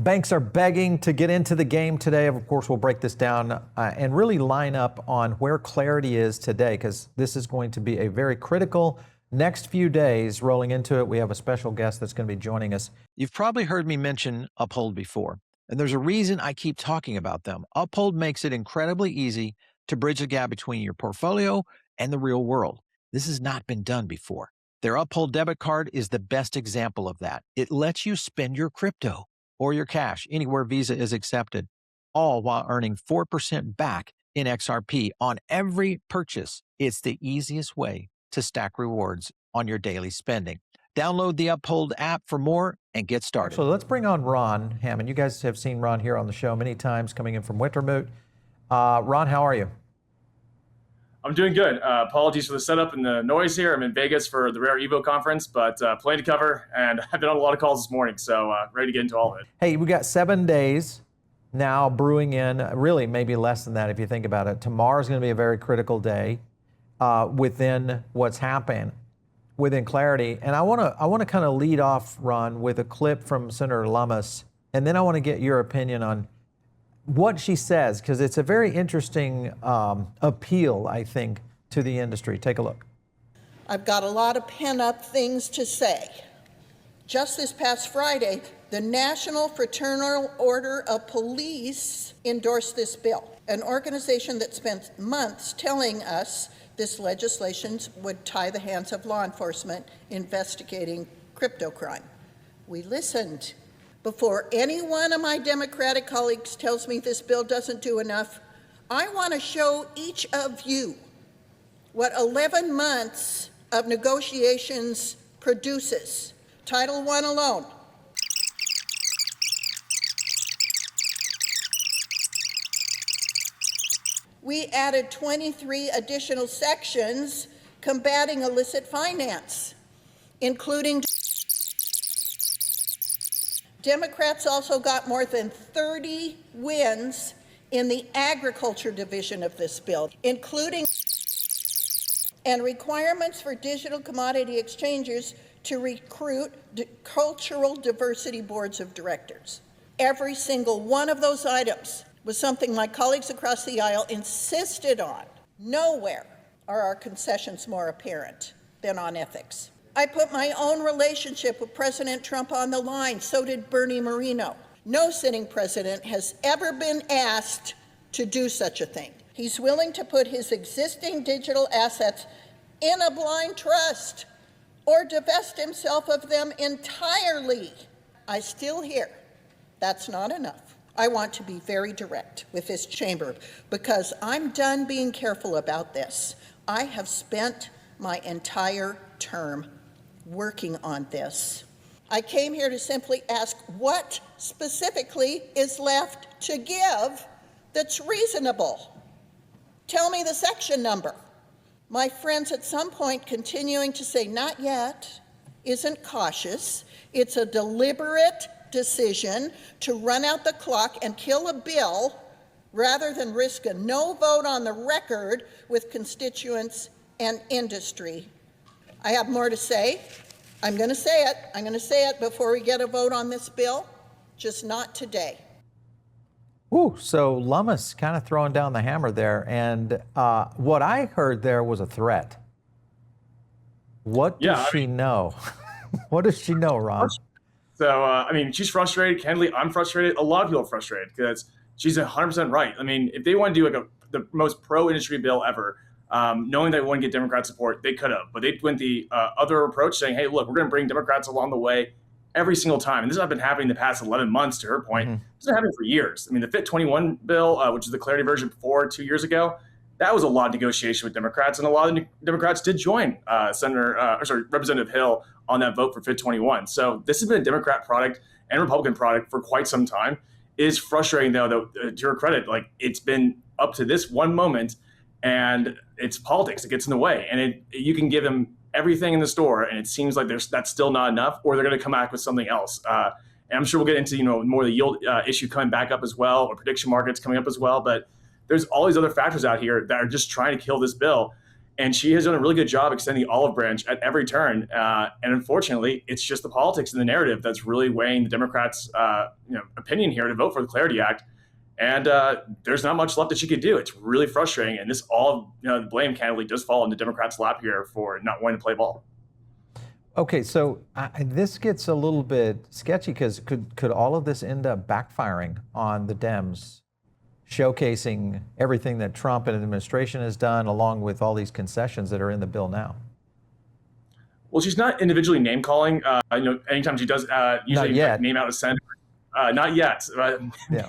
Banks are begging to get into the game today. Of course, we'll break this down and really line up on where clarity is today, because this is going to be a very critical next few days rolling into it. We have a special guest that's going to be joining us. You've probably heard me mention Uphold before, and there's a reason I keep talking about them. Uphold makes it incredibly easy to bridge the gap between your portfolio and the real world. This has not been done before. Their Uphold debit card is the best example of that. It lets you spend your crypto or your cash anywhere Visa is accepted, all while earning 4% back in XRP on every purchase. It's the easiest way to stack rewards on your daily spending. Download the Uphold app for more and get started. So let's bring on Ron Hammond. You guys have seen Ron here on the show many times, coming in from Wintermute. Ron, how are you? I'm doing good. Apologies for the setup and the noise here. I'm in Vegas for the Rare Evo conference, but plenty to cover, and I've been on a lot of calls this morning, so ready to get into all of it. Hey, we got 7 days now brewing in, really maybe less than that if you think about it. Tomorrow's going to be a very critical day within what's happened, within clarity. And I want to kind of lead off, Ron, with a clip from Senator Lummis, and then I want to get your opinion on what she says, because it's a very interesting appeal, I think, to the industry. Take a look. I've got a lot of pent-up things to say. Just this past Friday, the National Fraternal Order of Police endorsed this bill, an organization that spent months telling us this legislation would tie the hands of law enforcement investigating crypto crime. We listened. Before any one of my Democratic colleagues tells me this bill doesn't do enough, I want to show each of you what 11 months of negotiations produces. Title I alone. We added 23 additional sections combating illicit finance, including Democrats also got more than 30 wins in the agriculture division of this bill, including and requirements for digital commodity exchanges to recruit cultural diversity boards of directors. Every single one of those items was something my colleagues across the aisle insisted on. Nowhere are our concessions more apparent than on ethics. I put my own relationship with President Trump on the line. So did Bernie Moreno. No sitting president has ever been asked to do such a thing. He's willing to put his existing digital assets in a blind trust or divest himself of them entirely. I still hear that's not enough. I want to be very direct with this chamber because I'm done being careful about this. I have spent my entire term working on this. I came here to simply ask what specifically is left to give that's reasonable. Tell me the section number. My friends, at some point continuing to say not yet isn't cautious. It's a deliberate decision to run out the clock and kill a bill rather than risk a no vote on the record with constituents and industry. I have more to say. I'm going to say it. I'm going to say it before we get a vote on this bill, just not today. Ooh, so Lummis kind of throwing down the hammer there. And what I heard there was a threat. What does she know? What does she know, Ron? So, I mean, she's frustrated. Candidly, I'm frustrated. A lot of people are frustrated because she's 100% right. I mean, if they want to do like the most pro-industry bill ever, knowing they wouldn't get Democrat support, they could have. But they went the other approach saying, hey, look, we're going to bring Democrats along the way every single time. And this has been happening the past 11 months, to her point. It's been happening for years. I mean, the Fit 21 bill, which is the clarity version before 2 years ago, that was a lot of negotiation with Democrats. And a lot of Democrats did join Representative Hill on that vote for Fit 21. So this has been a Democrat product and Republican product for quite some time. It is frustrating, though, that to her credit, like it's been up to this one moment, and it's politics that gets in the way. And you can give them everything in the store, and it seems like that's still not enough, or they're going to come back with something else. And I'm sure we'll get into more of the yield issue coming back up as well, or prediction markets coming up as well. But there's all these other factors out here that are just trying to kill this bill. And she has done a really good job extending the olive branch at every turn. And unfortunately, it's just the politics and the narrative that's really weighing the Democrats' opinion here to vote for the Clarity Act. And there's not much left that she could do. It's really frustrating. And this all, the blame candidly does fall on the Democrats' lap here for not wanting to play ball. Okay, so this gets a little bit sketchy because could all of this end up backfiring on the Dems, showcasing everything that Trump and the administration has done, along with all these concessions that are in the bill now? Well, she's not individually name calling. Anytime she does, usually name out a senator. Not yet.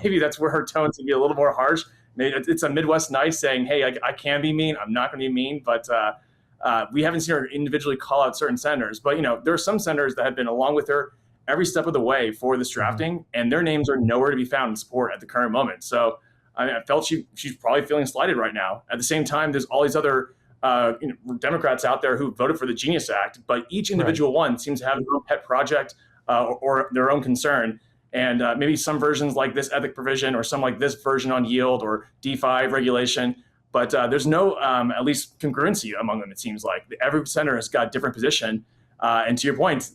Maybe that's where her tone's going to be a little more harsh. It's a Midwest nice saying, hey, I can be mean. I'm not going to be mean. But we haven't seen her individually call out certain senators. But, there are some senators that have been along with her every step of the way for this drafting, and their names are nowhere to be found in support at the current moment. So I felt she's probably feeling slighted right now. At the same time, there's all these other Democrats out there who voted for the Genius Act, but each individual one seems to have their own pet project or their own concern. And maybe some versions like this ethic provision or some like this version on yield or DeFi regulation. But there's no, at least, congruency among them, it seems like. Every senator has got a different position. And to your point,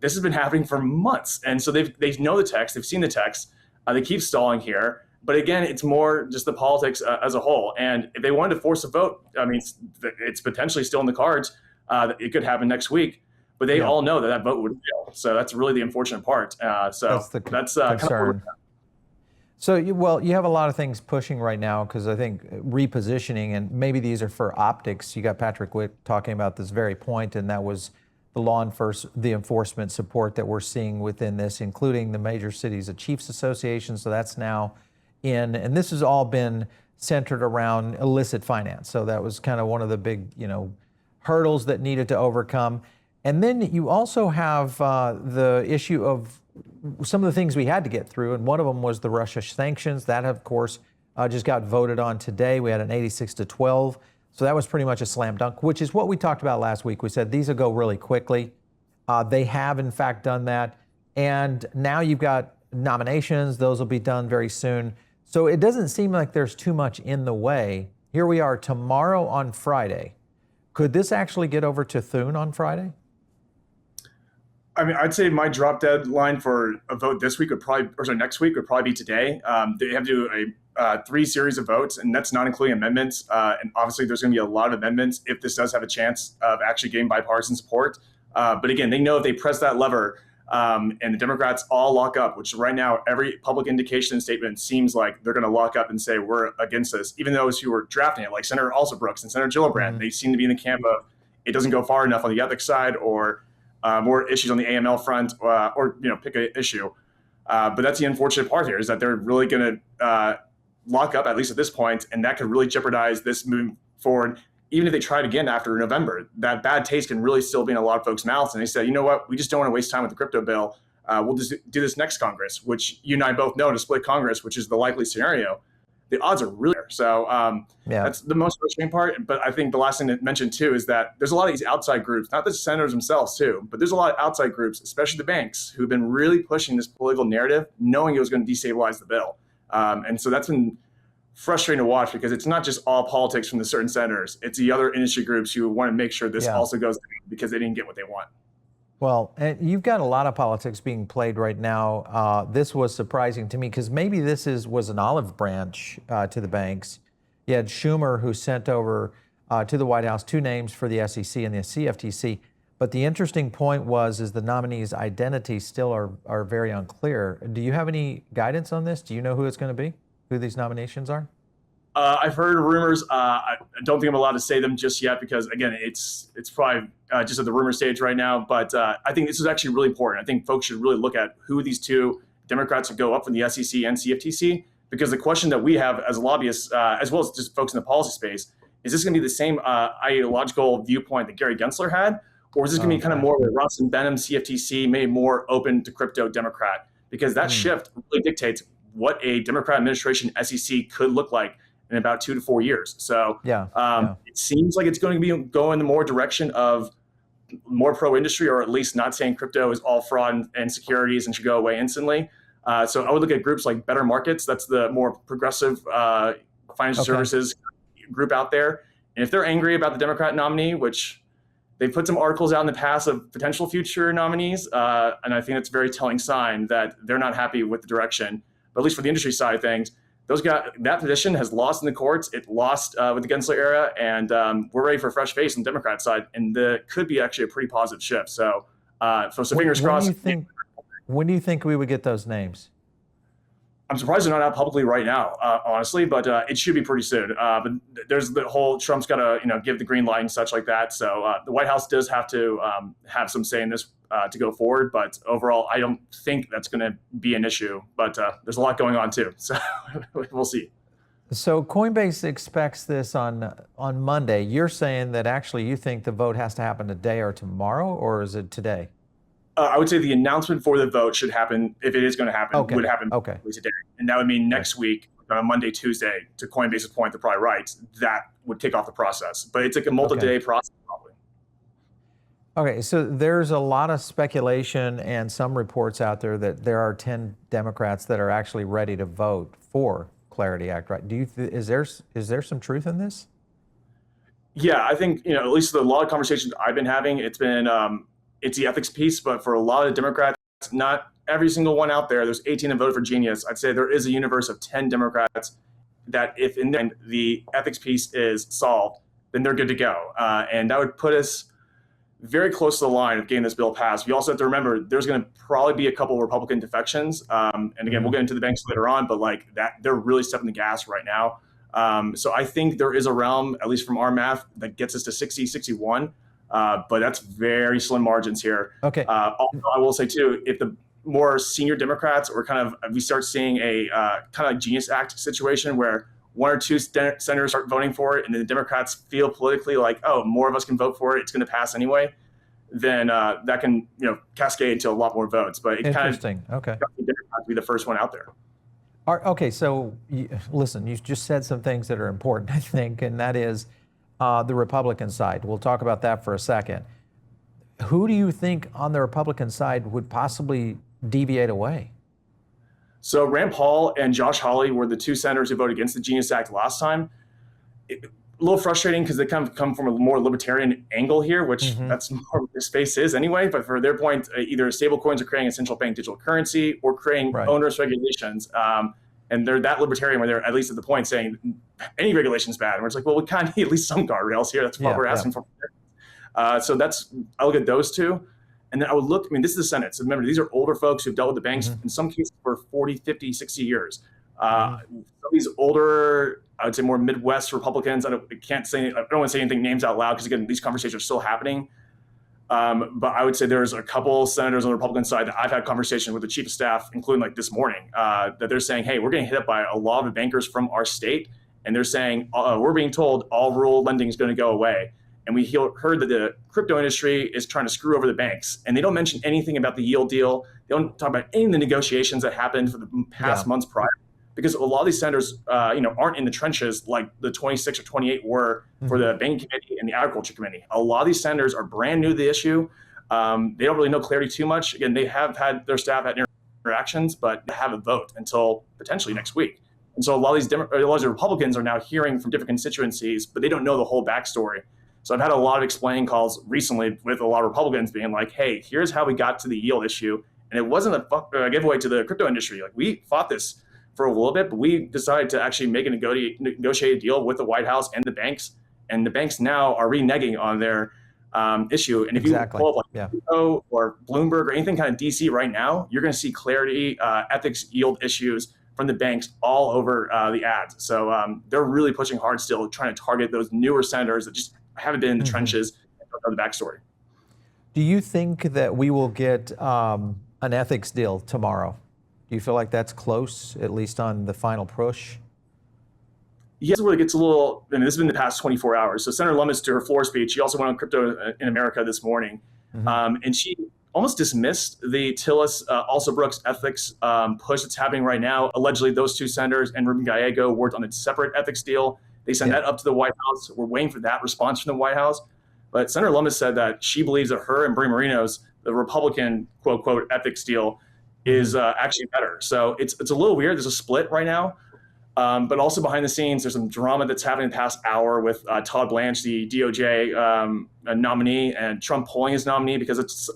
this has been happening for months. And so they know the text. They've seen the text. They keep stalling here. But again, it's more just the politics as a whole. And if they wanted to force a vote, it's potentially still in the cards. It could happen next week. But they all know that vote would fail. So that's really the unfortunate part. That's the concern. Kind of so you have a lot of things pushing right now because I think repositioning, and maybe these are for optics. You got Patrick Wick talking about this very point, and that was the enforcement support that we're seeing within this, including the major cities of chiefs association. So that's now in, and this has all been centered around illicit finance. So that was kind of one of the big, hurdles that needed to overcome. And then you also have the issue of some of the things we had to get through, and one of them was the Russia sanctions. That, of course, just got voted on today. We had an 86-12, so that was pretty much a slam dunk, which is what we talked about last week. We said these will go really quickly. They have, in fact, done that, and now you've got nominations. Those will be done very soon. So it doesn't seem like there's too much in the way. Here we are tomorrow on Friday. Could this actually get over to Thune on Friday? I'd say my drop deadline for a vote next week would probably be today. They have to do a 3 series of votes, and that's not including amendments. And obviously, there's going to be a lot of amendments if this does have a chance of actually getting bipartisan support. But again, they know if they press that lever and the Democrats all lock up, which right now every public indication and statement seems like they're going to lock up and say we're against this, even those who were drafting it, like Senator Alsobrooks and Senator Gillibrand, they seem to be in the camp of it doesn't go far enough on the ethics side or more issues on the AML front, or pick an issue. But that's the unfortunate part here is that they're really going to lock up, at least at this point, and that could really jeopardize this moving forward. Even if they tried again after November, that bad taste can really still be in a lot of folks' mouths. And they said, you know what, we just don't want to waste time with the crypto bill. We'll just do this next Congress, which you and I both know, to split Congress, which is the likely scenario. The odds are really there. So that's the most frustrating part. But I think the last thing to mention, too, is that there's a lot of these outside groups, not the senators themselves, too, but there's a lot of outside groups, especially the banks, who've been really pushing this political narrative, knowing it was going to destabilize the bill. And so that's been frustrating to watch because it's not just all politics from the certain senators. It's the other industry groups who want to make sure this also goes through because they didn't get what they want. Well, and you've got a lot of politics being played right now. This was surprising to me because maybe this was an olive branch to the banks. You had Schumer, who sent over to the White House 2 names for the SEC and the CFTC. But the interesting point is the nominees' identities still are very unclear. Do you have any guidance on this? Do you know who it's going to be, who these nominations are? I've heard rumors. I don't think I'm allowed to say them just yet because, again, it's probably just at the rumor stage right now. But I think this is actually really important. I think folks should really look at who these 2 Democrats would go up from the SEC and CFTC, because the question that we have as lobbyists, as well as just folks in the policy space, is this going to be the same ideological viewpoint that Gary Gensler had? Or is this going to be kind of more of a Ross and Benham CFTC, maybe more open to crypto Democrat? Because that shift really dictates what a Democrat administration SEC could look like in about 2 to 4 years. So it seems like it's going to be going the more direction of more pro-industry, or at least not saying crypto is all fraud and securities and should go away instantly. So I would look at groups like Better Markets. That's the more progressive financial services group out there. And if they're angry about the Democrat nominee, which they've put some articles out in the past of potential future nominees, and I think that's a very telling sign that they're not happy with the direction. But at least for the industry side of things, that position has lost in the courts. It lost with the Gensler era, and we're ready for a fresh face on the Democrat side, and could be actually a pretty positive shift. So fingers crossed. When do you think we would get those names? I'm surprised they're not out publicly right now, honestly, but it should be pretty soon. But there's the whole Trump's got to give the green light and such like that. So the White House does have to have some say in this to go forward. But overall, I don't think that's going to be an issue. But there's a lot going on too, so we'll see. So Coinbase expects this on Monday. You're saying that actually you think the vote has to happen today or tomorrow, or is it today? I would say the announcement for the vote should happen, if it is going to happen, would happen today. And that would mean next week, on Monday, Tuesday, to Coinbase's point, they're probably right, that would kick off the process. But it's like a multi-day process probably. Okay, so there's a lot of speculation and some reports out there that there are 10 Democrats that are actually ready to vote for Clarity Act, right? Is there some truth in this? Yeah, I think, at least a lot of conversations I've been having, it's been... it's the ethics piece, but for a lot of Democrats, not every single one out there, there's 18 that voted for Genius. I'd say there is a universe of 10 Democrats that if in the end the ethics piece is solved, then they're good to go. And that would put us very close to the line of getting this bill passed. We also have to remember there's going to probably be a couple of Republican defections. And again, we'll get into the banks later on, but like that, they're really stepping the gas right now. So I think there is a realm, at least from our math, that gets us to 60, 61. But that's very slim margins here. Okay. Also, I will say too, if the more senior Democrats or we start seeing a kind of Genius Act situation where one or two senators start voting for it, and then the Democrats feel politically like, oh, more of us can vote for it, it's going to pass anyway, then that can cascade into a lot more votes. But it kind of the Democrats be the first one out there. Okay, so listen, you just said some things that are important, I think, and that is. The Republican side. We'll talk about that for a second. Who do you think on the Republican side would possibly deviate away? So Rand Paul and Josh Hawley were the two senators who voted against the Genius Act last time. A little frustrating because they come from a more libertarian angle here, which that's more what this space is anyway. But for their point, either stablecoins are creating a central bank digital currency or creating onerous regulations. And they're that libertarian where they're at least at the point saying any regulation is bad. And we're just like, well, we kind of need at least some guardrails here. That's what we're asking for. So I look at those two. And then I would look, this is the Senate. So remember, these are older folks who've dealt with the banks in some cases for 40, 50, 60 years. Some of these older, I would say more Midwest Republicans, I don't want to say anything names out loud because again, these conversations are still happening. But I would say there's a couple senators on the Republican side that I've had conversations with the chief of staff, including like this morning, that they're saying, hey, we're getting hit up by a lot of bankers from our state. And they're saying, we're being told all rural lending is going to go away. And we heard that the crypto industry is trying to screw over the banks. And they don't mention anything about the yield deal. They don't talk about any of the negotiations that happened for the past months prior. Because a lot of these senators, aren't in the trenches like the 26 or 28 were for the Banking Committee and the Agriculture Committee. A lot of these senators are brand new to the issue. They don't really know Clarity too much. Again, they have had their staff at interactions, but they haven't vote until potentially next week. And so a lot of these Republicans are now hearing from different constituencies, but they don't know the whole backstory. So I've had a lot of explaining calls recently with a lot of Republicans being like, hey, here's how we got to the yield issue. And it wasn't a giveaway to the crypto industry. Like we fought this for a little bit, but we decided to actually make a negotiated deal with the White House and the banks. And the banks now are reneging on their issue. And if you pull up like or Bloomberg or anything kind of DC right now, you're going to see Clarity, ethics, yield issues from the banks all over the ads. So they're really pushing hard still, trying to target those newer senators that just haven't been in the trenches and don't know the backstory. Do you think that we will get an ethics deal tomorrow? Do you feel like that's close, at least on the final push? Yes, where it gets a little, this has been the past 24 hours. So Senator Lummis, to her floor speech, she also went on Crypto in America this morning. And she almost dismissed the Tillis, also Brooks ethics push that's happening right now. Allegedly, those two senators and Ruben Gallego worked on a separate ethics deal. They sent that up to the White House. We're waiting for that response from the White House. But Senator Lummis said that she believes that her and Brie Moreno's, the Republican, quote, quote, ethics deal is actually better. So it's a little weird. There's a split right now. But also behind the scenes, there's some drama that's happened in the past hour with Todd Blanche, the DOJ nominee, and Trump pulling his nominee because it's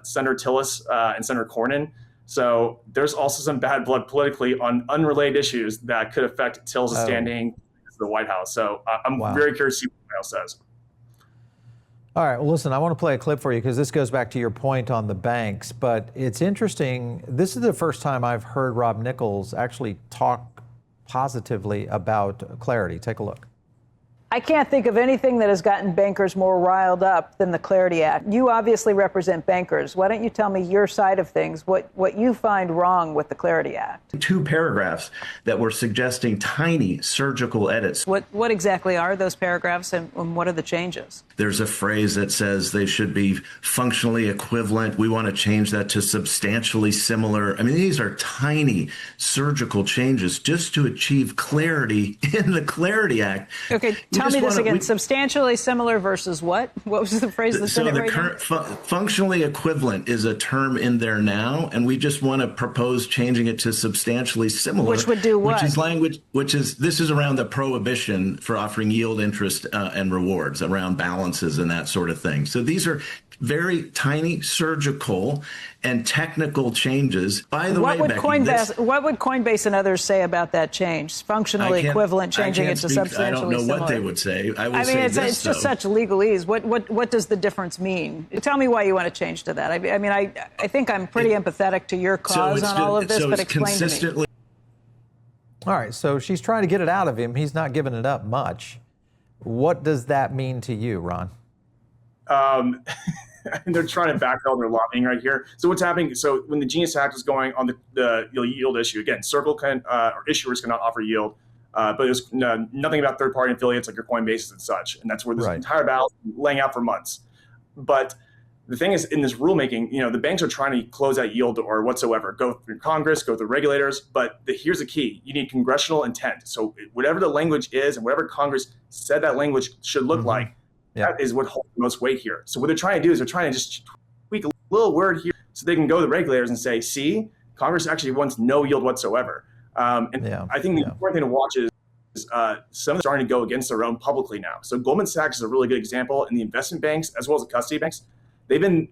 Senator Tillis and Senator Cornyn. So there's also some bad blood politically on unrelated issues that could affect Tillis' standing to the White House. So I'm very curious to see what the White House says. All right, well, listen, I want to play a clip for you because this goes back to your point on the banks, but it's interesting. This is the first time I've heard Rob Nichols actually talk positively about Clarity. Take a look. I can't think of anything that has gotten bankers more riled up than the Clarity Act. You obviously represent bankers. Why don't you tell me your side of things, what you find wrong with the Clarity Act? 2 paragraphs that were suggesting tiny surgical edits. What exactly are those paragraphs and what are the changes? There's a phrase that says they should be functionally equivalent. We want to change that to substantially similar. I mean, these are tiny surgical changes just to achieve clarity in the Clarity Act. Okay, tell me this again. Substantially similar versus what? What was the phrase that said it right now? So the current functionally equivalent is a term in there now, and we just want to propose changing it to substantially similar. Which would do what? Which is language, this is around the prohibition for offering yield, interest, and rewards, around balances and that sort of thing. So these are very tiny surgical and technical changes. By the way, Becky, what would Coinbase and others say about that change? Functionally equivalent, changing it to substantially similar. I don't know what they would say. I mean, it's just such legalese. What does the difference mean? Tell me why you want to change to that. I mean, I think I'm pretty empathetic to your cause on all of this, but explain to me. All right, so she's trying to get it out of him. He's not giving it up much. What does that mean to you, Ron? They're trying to backpedal their lobbying right here. So what's happening? So when the Genius Act was going on the yield issue, again, Circle can or issuers cannot offer yield, but there's nothing about third-party affiliates like your Coinbase and such, and that's where this entire battle is laying out for months. But the thing is, in this rulemaking, the banks are trying to close that yield or whatsoever, go through Congress, go through regulators. But here's the key: you need congressional intent. So whatever the language is, and whatever Congress said that language should look like. That is what holds the most weight here. So what they're trying to do is they're trying to just tweak a little word here so they can go to the regulators and say, see, Congress actually wants no yield whatsoever. I think the important thing to watch is some are starting to go against their own publicly now. So Goldman Sachs is a really good example, and the investment banks, as well as the custody banks, they've been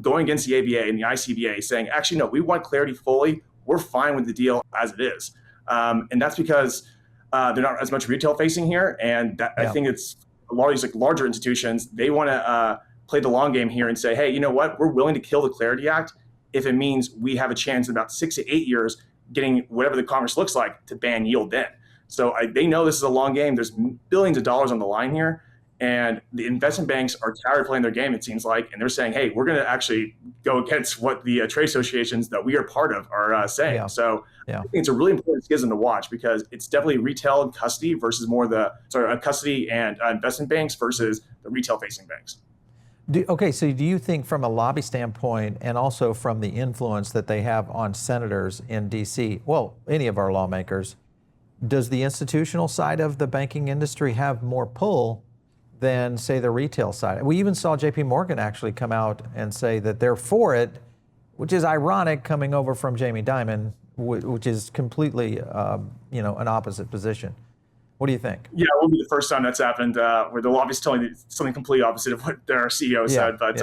going against the ABA and the ICBA saying, actually, no, we want clarity fully. We're fine with the deal as it is. And that's because they're not as much retail facing here. And I think it's a lot of these larger institutions, they want to play the long game here and say, hey, you know what? We're willing to kill the Clarity Act if it means we have a chance in about 6 to 8 years getting whatever the Congress looks like to ban yield then. So they know this is a long game. There's billions of dollars on the line here. And the investment banks are tired of playing their game, it seems like. And they're saying, hey, we're going to actually go against what the trade associations that we are part of are saying. So I think it's a really important schism to watch because it's definitely retail and custody versus more custody and investment banks versus the retail-facing banks. So do you think from a lobby standpoint and also from the influence that they have on senators in D.C., well, any of our lawmakers, does the institutional side of the banking industry have more pull than, say, the retail side? We even saw J.P. Morgan actually come out and say that they're for it, which is ironic coming over from Jamie Dimon, which is completely, an opposite position. What do you think? Yeah, it will be the first time that's happened where the lobbyist telling something completely opposite of what their CEO said. But,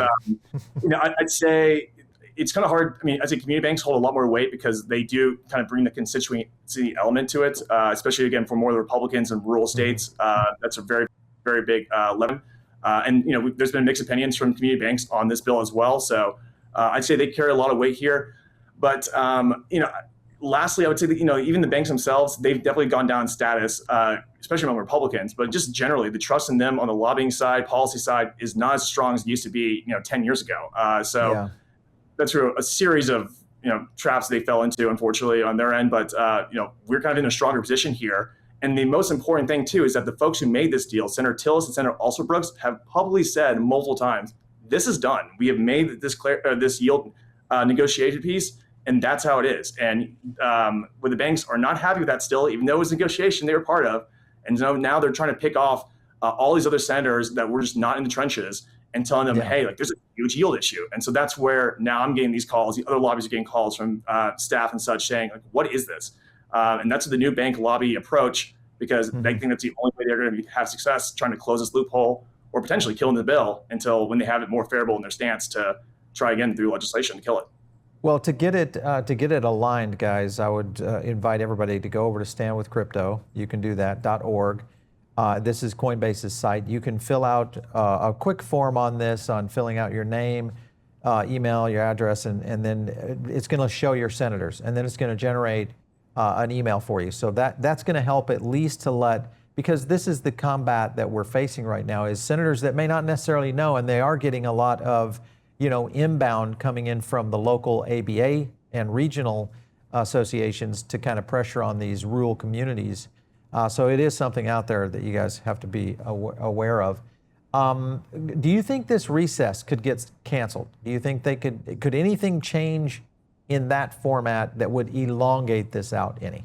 I'd say it's kind of hard. I mean, I'd say community banks hold a lot more weight because they do kind of bring the constituency element to it, especially, again, for more of the Republicans in rural states. That's a very, very big lever. And, there's been mixed opinions from community banks on this bill as well. So I'd say they carry a lot of weight here. But, lastly, I would say that, even the banks themselves, they've definitely gone down in status, especially among Republicans. But just generally, the trust in them on the lobbying side, policy side, is not as strong as it used to be, 10 years ago. That's through a series of, traps they fell into, unfortunately, on their end. But, we're kind of in a stronger position here. And the most important thing, too, is that the folks who made this deal, Senator Tillis and Senator Alsobrooks, have publicly said multiple times, this is done. We have made this yield negotiation piece, and that's how it is. And where the banks are not happy with that still, even though it was a negotiation they were part of, and so now they're trying to pick off all these other senators that were just not in the trenches and telling them, hey, there's a huge yield issue. And so that's where now I'm getting these calls. The other lobbies are getting calls from staff and such saying, what is this? And that's the new bank lobby approach, because they think that's the only way they're going to have success trying to close this loophole or potentially killing the bill until when they have it more favorable in their stance to try again through legislation to kill it. Well, to get it aligned, guys, I would invite everybody to go over to Stand With Crypto. You can do that, .org. This is Coinbase's site. You can fill out a quick form on this, on filling out your name, email, your address, and then it's going to show your senators, and then it's going to generate an email for you. So that's going to help at least to let, because this is the combat that we're facing right now, is senators that may not necessarily know, and they are getting a lot of inbound coming in from the local ABA and regional associations to kind of pressure on these rural communities. So it is something out there that you guys have to be aware of. Do you think this recess could get canceled? Do you think could anything change in that format that would elongate this out any?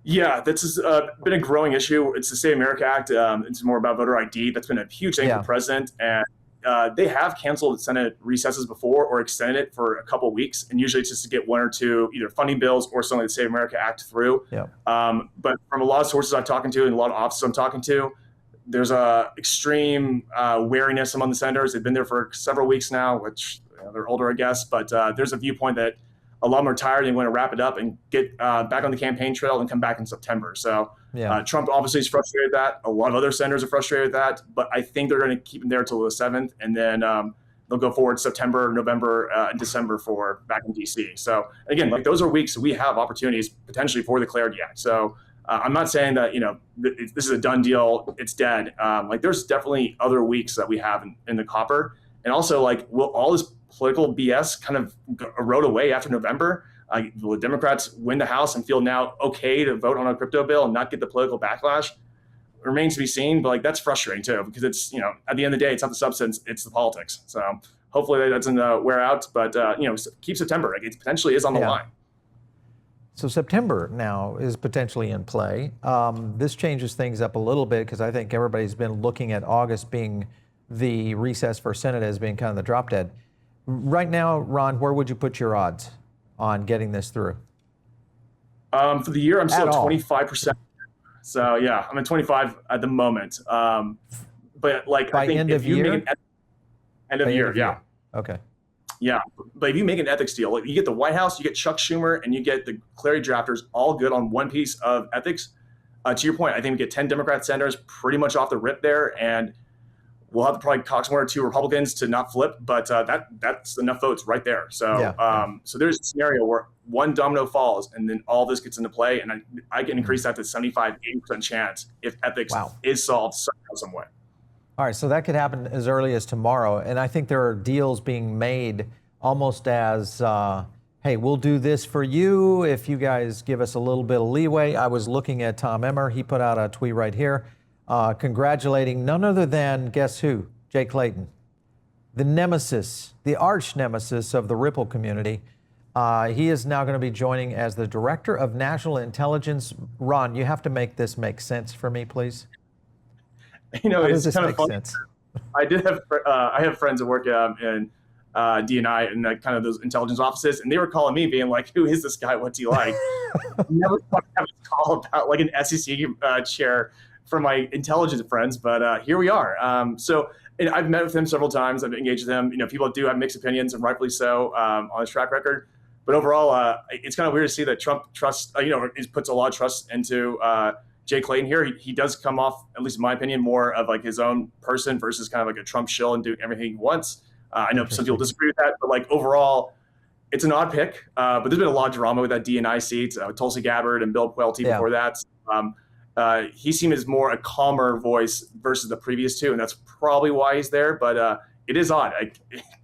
Yeah, this has been a growing issue. It's the Save America Act. It's more about voter ID. That's been a huge thing for the president. And they have canceled Senate recesses before or extended it for a couple of weeks. And usually it's just to get one or two either funding bills or something like the Save America Act through. But from a lot of sources I'm talking to and a lot of offices I'm talking to, there's a extreme wariness among the senators. They've been there for several weeks now, which they're older, I guess. But there's a viewpoint that a lot of them are tired and want to wrap it up and get back on the campaign trail and come back in September. So Trump obviously is frustrated with that. A lot of other senators are frustrated with that. But I think they're going to keep him there until the 7th. And then they'll go forward September, November, and December for back in D.C. So again, like those are weeks we have opportunities potentially for the Clarity Act. So I'm not saying that, this is a done deal, it's dead. Like there's definitely other weeks that we have in the copper. And also, like, will all this political BS kind of erode away after November? Will the Democrats win the House and feel now okay to vote on a crypto bill and not get the political backlash? It remains to be seen, but like that's frustrating too, because it's, at the end of the day, it's not the substance, it's the politics. So hopefully that doesn't wear out, but keep September. Like, it potentially is on the line. So September now is potentially in play. This changes things up a little bit because I think everybody's been looking at August being the recess for Senate as being kind of the drop dead. Right now, Ron, where would you put your odds on getting this through? For the year, I'm still at 25%. So yeah, I'm at 25 at the moment. But like, by I think end if of you year? make an end of year, yeah. Okay. Yeah, but if you make an ethics deal, like you get the White House, you get Chuck Schumer, and you get the Clarity drafters all good on one piece of ethics. To your point, I think we get 10 Democrat senators pretty much off the rip there, and we'll have to probably coax one or two Republicans to not flip, but that's enough votes right there. So so there's a scenario where one domino falls, and then all this gets into play, and I can increase that to 75, 80% chance if ethics is solved somehow, some way. All right, so that could happen as early as tomorrow. And I think there are deals being made almost as, hey, we'll do this for you if you guys give us a little bit of leeway. I was looking at Tom Emmer. He put out a tweet right here congratulating none other than, guess who? Jay Clayton, the nemesis, the arch nemesis of the Ripple community. He is now going to be joining as the Director of National Intelligence. Ron, you have to make this make sense for me, please. It's kind of funny. I have friends that work in D&I and kind of those intelligence offices, and they were calling me being like, who is this guy? What's he like? Never thought I'd have a call about like an SEC chair from my intelligence friends, but here we are. So and I've met with him several times. I've engaged with him. People do have mixed opinions, and rightfully so, on his track record. But overall, it's kind of weird to see that Trump puts a lot of trust into Jay Clayton here. He does come off, at least in my opinion, more of like his own person versus kind of like a Trump shill and doing everything he wants. I know some people disagree with that, but like overall, it's an odd pick. But there's been a lot of drama with that D&I seat, Tulsi Gabbard and Bill Puelty before that. He seemed as more a calmer voice versus the previous two, and that's probably why he's there. But it is odd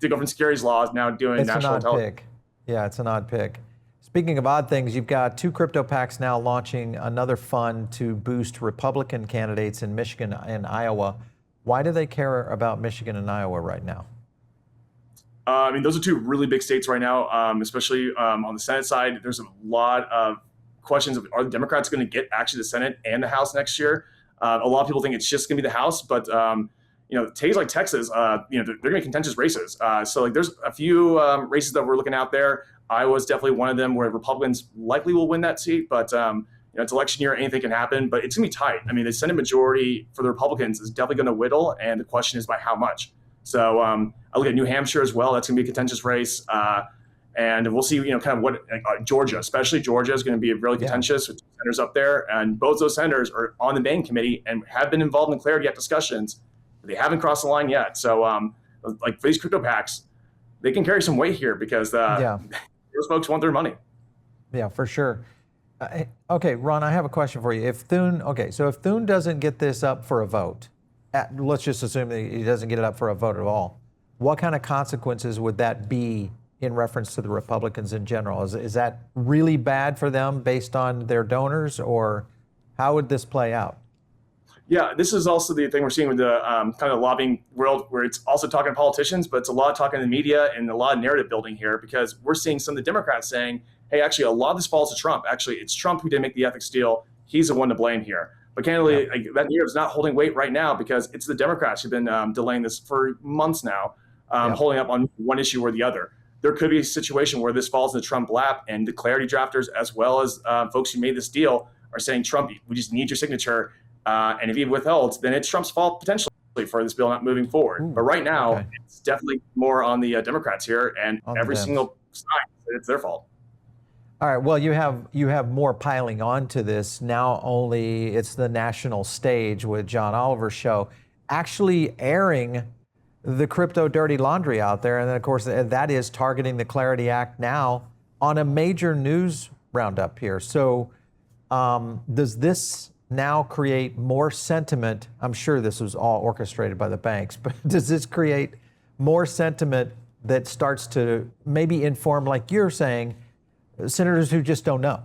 to go from Scary's Law now doing national intelligence. Yeah, it's an odd pick. Speaking of odd things, you've got two crypto PACs now launching another fund to boost Republican candidates in Michigan and Iowa. Why do they care about Michigan and Iowa right now? Those are two really big states right now, especially on the Senate side. There's a lot of questions of, are the Democrats going to get actually the Senate and the House next year? A lot of people think it's just going to be the House, but states like Texas, they're going to be contentious races. So like there's a few races that we're looking out there. Iowa's definitely one of them where Republicans likely will win that seat, but it's election year, anything can happen, but it's going to be tight. I mean, the Senate majority for the Republicans is definitely going to whittle, and the question is by how much. So I look at New Hampshire as well. That's going to be a contentious race. And we'll see, kind of what Georgia, especially Georgia, is going to be really contentious with senators up there. And both those senators are on the Maine committee and have been involved in Clarity Act discussions. They haven't crossed the line yet. So like for these crypto PACs, they can carry some weight here because those folks want their money. Yeah, for sure. Okay, Ron, I have a question for you. If Thune doesn't get this up for a vote, let's just assume that he doesn't get it up for a vote at all, what kind of consequences would that be in reference to the Republicans in general? Is that really bad for them based on their donors, or how would this play out? Yeah, this is also the thing we're seeing with the kind of lobbying world, where it's also talking to politicians, but it's a lot of talking to the media and a lot of narrative building here, because we're seeing some of the Democrats saying, hey, actually, a lot of this falls to Trump. Actually, it's Trump who didn't make the ethics deal. He's the one to blame here. But candidly, that narrative is not holding weight right now because it's the Democrats who've been delaying this for months now, holding up on one issue or the other. There could be a situation where this falls in the Trump lap, and the Clarity drafters, as well as folks who made this deal, are saying, Trump, we just need your signature. And if he withholds, then it's Trump's fault potentially for this bill not moving forward. But right now, it's definitely more on the Democrats here, and every single side, it's their fault. All right. Well, you have more piling on to this. Now only it's the national stage with John Oliver's show actually airing the crypto dirty laundry out there. And then, of course, that is targeting the Clarity Act now on a major news roundup here. So does this now create more sentiment? I'm sure this was all orchestrated by the banks, but does this create more sentiment that starts to maybe inform, like you're saying, senators who just don't know?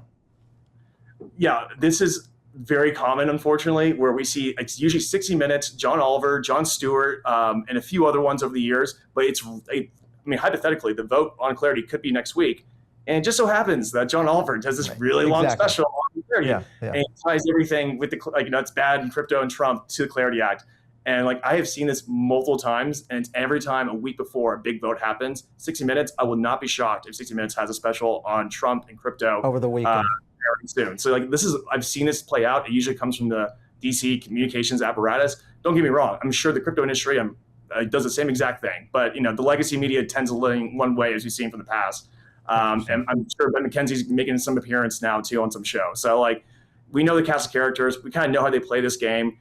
Yeah, this is very common, unfortunately, where we see it's usually 60 Minutes, John Oliver, Jon Stewart, and a few other ones over the years. But hypothetically, the vote on Clarity could be next week. And it just so happens that John Oliver does this really long special on Clarity. And he ties everything with it's bad in crypto and Trump to the Clarity Act. And I have seen this multiple times, and it's every time a week before a big vote happens. 60 Minutes, I will not be shocked if 60 Minutes has a special on Trump and crypto over the weekend. Soon. So I've seen this play out. It usually comes from the DC communications apparatus. Don't get me wrong. I'm sure the crypto industry does the same exact thing, but the legacy media tends to lean one way, as we've seen from the past. And I'm sure Ben McKenzie's making some appearance now too on some show. So we know the cast of characters. We kind of know how they play this game.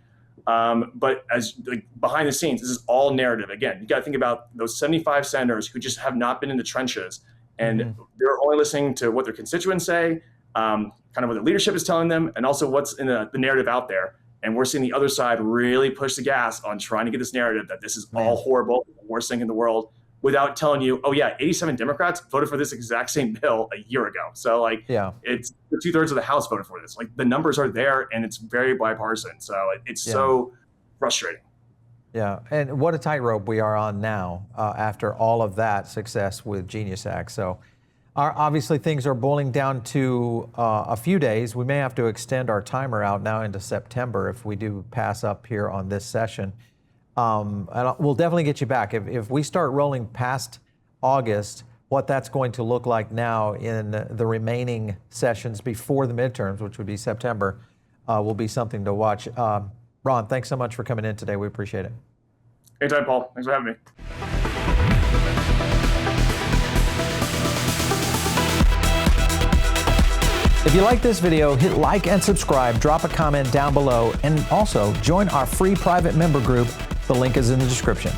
But as behind the scenes, this is all narrative. Again, you got to think about those 75 senators who just have not been in the trenches, and they're only listening to what their constituents say, kind of what the leadership is telling them, and also what's in the narrative out there. And we're seeing the other side really push the gas on trying to get this narrative that this is all horrible, the worst thing in the world, without telling you, oh yeah, 87 Democrats voted for this exact same bill a year ago. So it's 2/3 of the House voted for this. The numbers are there, and it's very bipartisan. So it's so frustrating. Yeah, and what a tightrope we are on now after all of that success with Genius Act. So obviously things are boiling down to a few days. We may have to extend our timer out now into September if we do pass up here on this session. And we'll definitely get you back. If we start rolling past August, what that's going to look like now in the remaining sessions before the midterms, which would be September, will be something to watch. Ron, thanks so much for coming in today. We appreciate it. Anytime, Paul. Thanks for having me. If you like this video, hit like and subscribe, drop a comment down below, and also join our free private member group. The link is in the description.